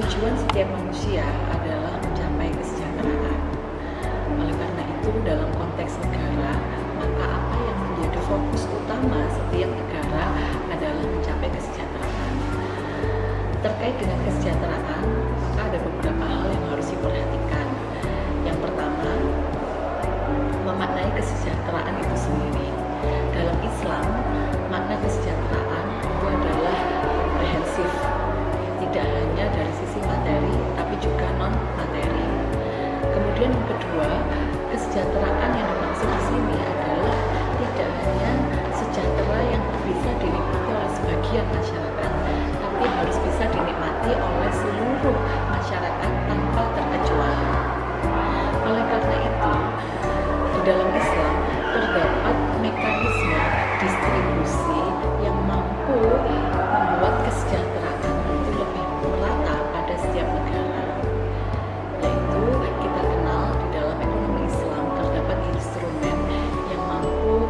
Tujuan setiap manusia adalah mencapai kesejahteraan. Oleh karena itu, dalam konteks negara, maka apa yang menjadi fokus utama setiap negara adalah mencapai kesejahteraan. Terkait dengan kesejahteraan, maka ada beberapa hal yang harus diperhatikan. Yang pertama, memaknai kesejahteraan itu sendiri. Dalam Islam, makna kesejahteraan itu adalah komprehensif, tidak hanya dari sisi materi, tapi juga non-materi. Kemudian yang kedua, kesejahteraan yang dimaksud di sini adalah tidak hanya sejahtera yang bisa dinikmati oleh sebagian masyarakat, tapi harus bisa dinikmati oleh seluruh masyarakat tanpa terkecuali. Oleh karena itu, di dalam Islam terdapat mekanisme distribusi yang mampu membuat kesejahteraan itu lebih merata pada setiap negara. Yaitu kita kenal di dalam ekonomi Islam terdapat instrumen yang mampu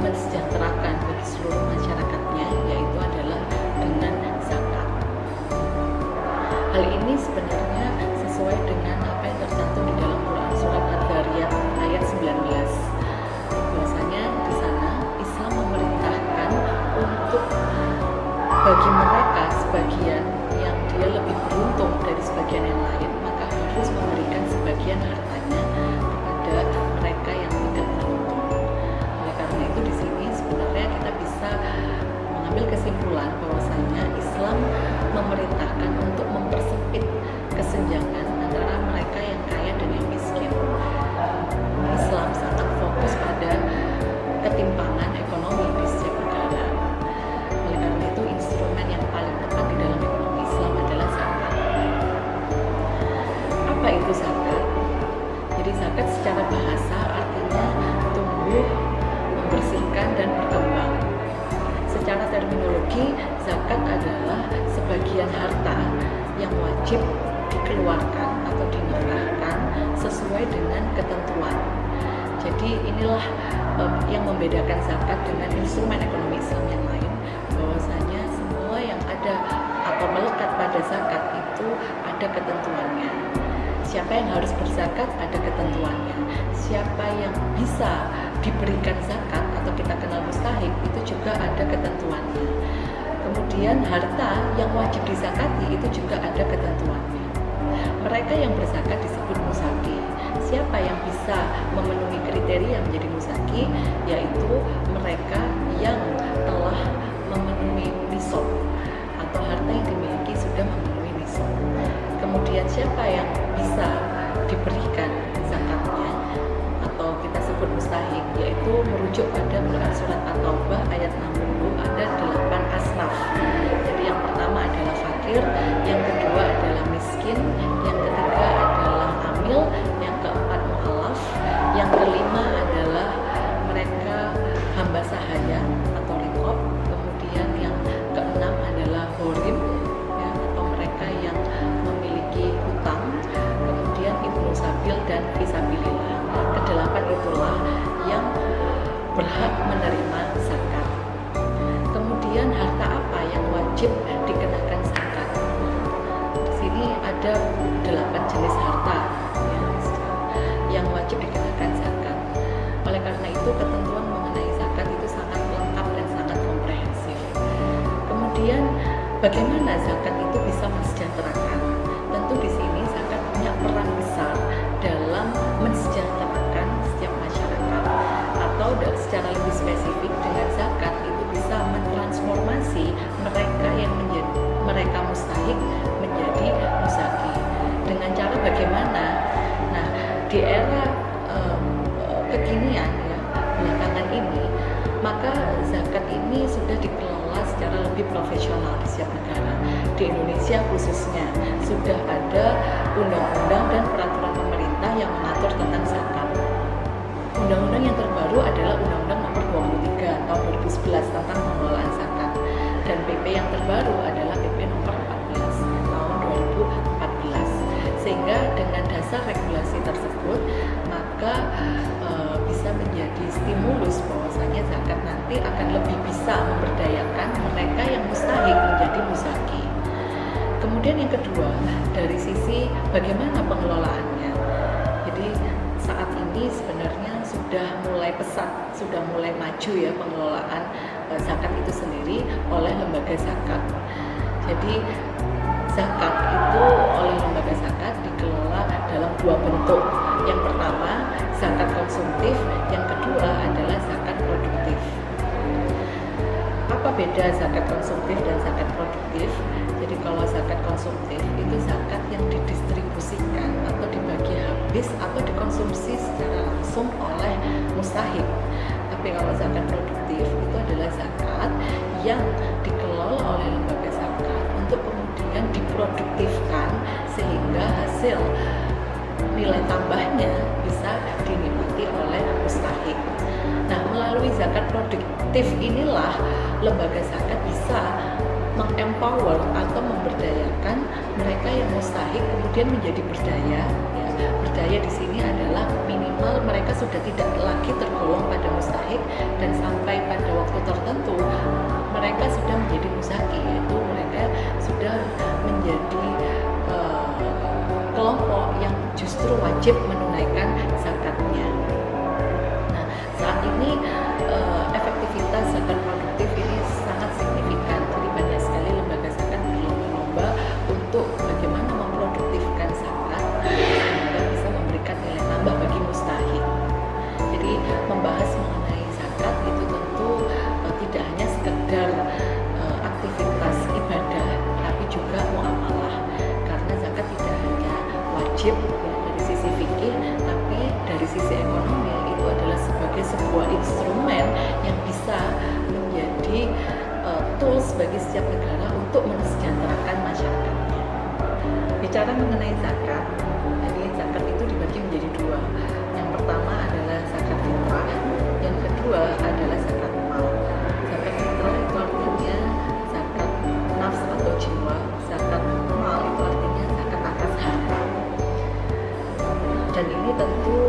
mensejahterakan bagi seluruh masyarakatnya, yaitu adalah dengan zakat. Hal ini sebenarnya sesuai dengan apa yang tercantum di dalam Quran surat Ad-Dzariyat ayat 19. Bahwasanya di sana Islam memerintahkan untuk bagi mereka sebagian yang dia lebih beruntung dari sebagian yang lain, maka harus memberikan sebagian hartanya kepada mereka yang tidak beruntung. Oleh karena itu di sini sebenarnya kita bisa mengambil kesimpulan bahwasanya Islam memerintahkan untuk mempersempit kesenjangan antara mereka yang kaya dan yang miskin. Islam sangat fokus pada ketimpangan ekonomi di setiap negara. Oleh karena itu instrumen yang paling tepat di dalam ekonomi Islam adalah zakat. Apa itu zakat? Jadi zakat secara bahasa artinya tumbuh, membersihkan dan berkembang. Secara terminologi, zakat adalah sebagian harta yang wajib dikeluarkan atau dinafkahkan sesuai dengan ketentuan. Jadi inilah yang membedakan zakat dengan instrumen ekonomi Islam yang lain, bahwasanya semua yang ada atau melekat pada zakat itu ada ketentuannya. Siapa yang harus berzakat ada ketentuannya. Siapa yang bisa diberikan zakat atau kita kenal mustahik itu juga ada ketentuannya. Kemudian harta yang wajib dizakati itu juga ada ketentuannya. Mereka yang berzakat disebut musaki. Siapa yang bisa memenuhi kriteria menjadi musaki, yaitu mereka yang telah memenuhi nisab atau harta yang dimiliki sudah memenuhi nisab. Kemudian siapa yang bisa diberikan zakatnya atau kita sebut mustahik, yaitu merujuk pada Quran surat At-Taubah ayat 60, ada 8 asnaf. Jadi yang pertama adalah fakir, yang kedua adalah miskin, yang ketiga adalah amil, yang keempat mu'alaf, yang kelima adalah mereka hamba sahaya atau riqab, kemudian yang keenam adalah horim, ya, atau mereka yang memiliki hutang, kemudian ibnu sabil dan fisabilillah. Kedelapan itulah yang berhak menerima zakat. Kemudian harta apa yang wajib dikenakan zakat? Di sini ada 8 jenis harta yang wajib dikenakan zakat. Oleh karena itu ketentuan mengenai zakat itu sangat lengkap dan sangat komprehensif. Kemudian bagaimana zakat itu bisa mensejahterakan? Tentu di sini zakat punya peran besar dalam mensejahterakan setiap masyarakat, atau secara lebih spesifik dengan zakat itu bisa mentransformasi mereka yang menjadi mereka mustahik menjadi musaki. Dengan cara bagaimana? Nah, di era kekinian ya, belakangan ini, maka zakat ini sudah dikelola secara lebih profesional di setiap negara. Di Indonesia khususnya sudah ada undang-undang dan peraturan pemerintah yang mengatur tentang zakat. Undang-undang yang terbaru adalah Undang-Undang Nomor 23 tahun 2011 tentang pengelolaan zakat, dan PP yang terbaru adalah PP Nomor 14 tahun 2014. Sehingga dengan dasar regulasi tersebut, maka bisa menjadi stimulus bahwasanya zakat nanti akan lebih bisa memberdayakan mereka yang mustahik menjadi musaki. Kemudian Kemudian yang kedua, dari sisi bagaimana pengelolaannya. Jadi saat ini sebenarnya sudah mulai pesat, sudah mulai maju ya pengelolaan zakat itu sendiri oleh lembaga zakat. Jadi zakat itu oleh lembaga zakat dikelola dalam dua bentuk. Yang pertama zakat konsumtif, yang kedua adalah zakat produktif. Apa beda zakat konsumtif dan zakat produktif? Jadi kalau zakat konsumtif itu zakat yang didistribusikan atau dibagi habis atau dikonsumsi secara langsung oleh mustahik. Tapi kalau zakat produktif itu adalah zakat yang dikelola oleh lembaga zakat untuk kemudian diproduktifkan sehingga hasil nilai tambahnya bisa dinikmati oleh mustahik. Nah, melalui zakat produktif inilah lembaga zakat bisa mengempower atau memberdayakan mereka yang mustahik kemudian menjadi berdaya. Ya, berdaya di sini adalah minimal mereka sudah tidak lagi tergolong pada mustahik dan sampai pada waktu tertentu mereka sudah menjadi muzaki, yaitu mereka sudah menjadi kelompok yang justru wajib menunaikan zakatnya. Nah, saat ini efektivitas zakat produktif ini sangat signifikan. Jadi banyak sekali lembaga zakat berlomba-lomba untuk bagaimana memproduktifkan zakat sehingga bisa memberikan nilai tambah bagi mustahik. Jadi membahas mengenai zakat itu tentu tidak hanya sekedar aktivitas ibadah, tapi juga muamalah. Karena zakat tidak hanya wajib ya, dari sisi fikih, tapi dari sisi ekonomi itu adalah sebagai sebuah instrumen yang bisa menjadi tools bagi setiap negara untuk mensejahterakan masyarakatnya. Bicara mengenai zakat, jadi zakat itu dibagi menjadi dua. Yang pertama adalah zakat fitrah, yang kedua adalah zakat mal. Zakat fitrah itu artinya zakat nafs atau jiwa, zakat mal itu artinya zakat atas harta. Dan ini tentu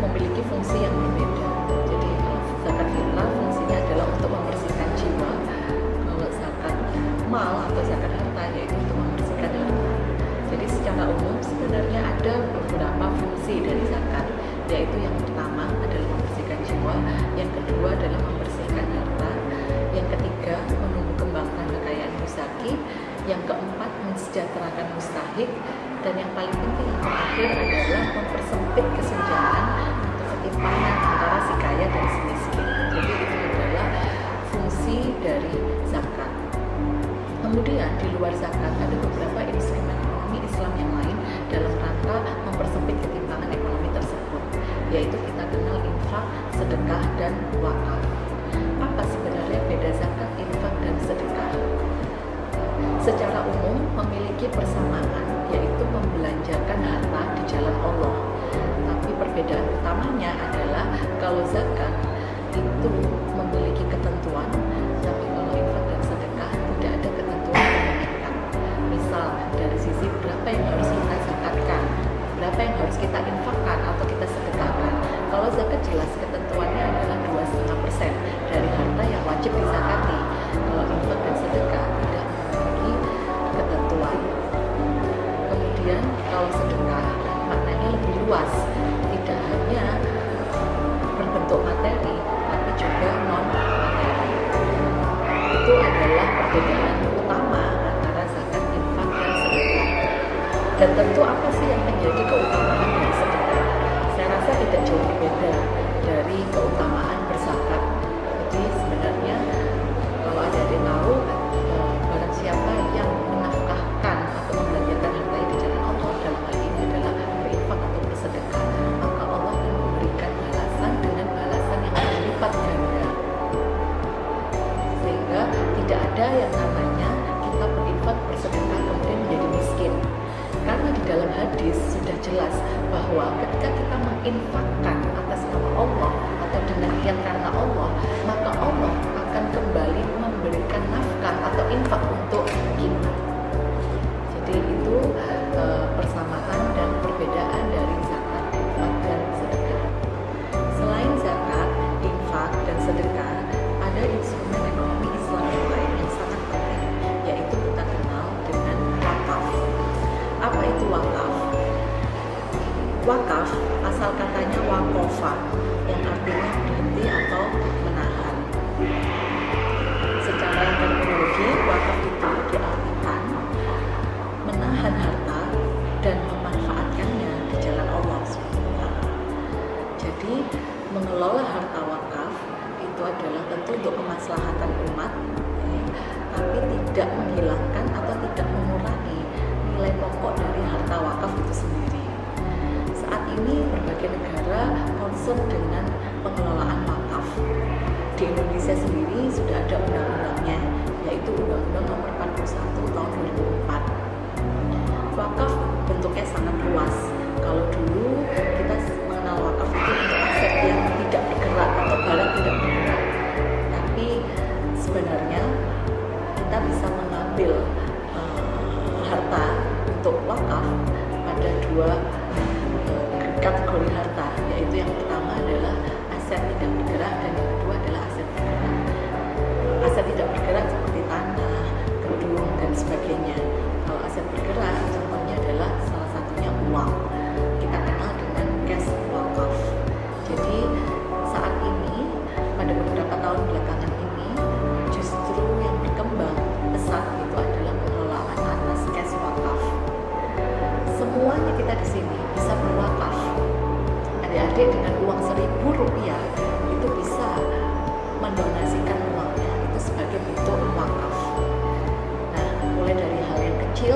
memiliki fungsi yang berbeda. Jadi zakat fitrah fungsinya adalah untuk membersihkan jiwa. Kalau zakat mal atau zakat harta yaitu untuk membersihkan harta. Jadi secara umum sebenarnya ada beberapa fungsi dari zakat, yaitu yang pertama adalah membersihkan jiwa, yang kedua adalah membersihkan harta, yang ketiga menumbuh kembangkan kekayaan muzaki, yang keempat mensejahterakan mustahik, dan yang paling penting yang terakhir adalah mempersempit kesenjangan atau ketimpangan antara si kaya dan si miskin. Jadi itu adalah fungsi dari zakat. Kemudian di luar zakat ada beberapa instrumen ekonomi Islam yang lain dalam rangka mempersempit ketimpangan ekonomi tersebut, yaitu kita kenal infak, sedekah, dan wakaf. Apa sebenarnya beda zakat, infak, dan sedekah? Secara umum memiliki persamaan, yaitu membelanjakan harta di jalan Allah. Tapi perbedaan utamanya adalah kalau zakat itu memiliki ketentuan, tapi kalau infak dan sedekah tidak ada ketentuan yang mengikat. Misal dari sisi berapa yang harus kita zakatkan, berapa yang harus kita infakkan atau kita sedekahkan. Kalau zakat jelas ketentuannya adalah 2,5% dari harta yang wajib dizakati. Kalau infak dan sedekah tidak memiliki ketentuan. Kemudian kalau sedekah maknanya lebih luas, tidak hanya berbentuk materi, tapi juga non materi. Itu adalah perbedaan utama antara zakat, infak, dan sedekah. Dan tentu apa sih yang menjadi keutamaan dari sedekah? Saya rasa tidak jauh berbeda dari keutamaan berzakat. Jadi sebenarnya kalau ada yang tahu, barang siapa yang menafkahkan atau membelanjakan hartanya di jalan Allah, dalam hal ini adalah berinfak atau bersedekah, maka Allah akan memberikan balasan dengan balasan yang berlipat ganda. Sehingga tidak ada yang namanya kita berinfak bersedekah kemudian menjadi miskin. Karena di dalam hadis sudah jelas bahwa ketika kita menginfakkan atas nama Allah atau dengan niat karena Allah, maka Allah akan kembali memberikan nafkah atau infak untuk kita. Jadi itu persamaan dan perbedaan dari zakat, infak, dan sedekah. Selain zakat, infak, dan sedekah, ada instrumen ekonomi Islam yang lain yang sangat penting, yaitu kita kenal asal katanya wakofa, yang artinya berhenti atau menahan. Secara terminologi, wakaf itu diartikan menahan harta dan memanfaatkannya di jalan Allah SWT. Jadi mengelola harta wakaf itu adalah tentu untuk kemaslahatan umat, tapi tidak menghilangkan atau tidak mengurangi nilai pokok dari harta wakaf itu sendiri. Saat ini berbagai negara concern dengan pengelolaan wakaf. Di Indonesia sendiri sudah ada undang-undangnya, yaitu Undang-Undang Nomor 41 Tahun 2004. Wakaf bentuknya sangat luas. Kalau dulu kita mengenal wakaf itu untuk aset yang tidak bergerak atau barang tidak bergerak, tapi sebenarnya kita bisa mengambil harta untuk wakaf pada dua kategori harta, yaitu yang pertama adalah aset tidak bergerak dan yang kedua adalah aset bergerak. Aset tidak bergerak seperti tanah, gedung, dan sebagainya. Kalau aset bergerak contohnya adalah salah satunya uang. Kita kenal dengan cash wakaf. Jadi saat ini pada beberapa tahun belakangan ini justru yang berkembang pesat itu adalah pengelolaan atas cash wakaf. Semuanya kita di sini bisa berwakaf. Adik-adik dengan uang Rp1.000 itu bisa mendonasikan uangnya itu sebagai bentuk wakaf. Nah, mulai dari hal yang kecil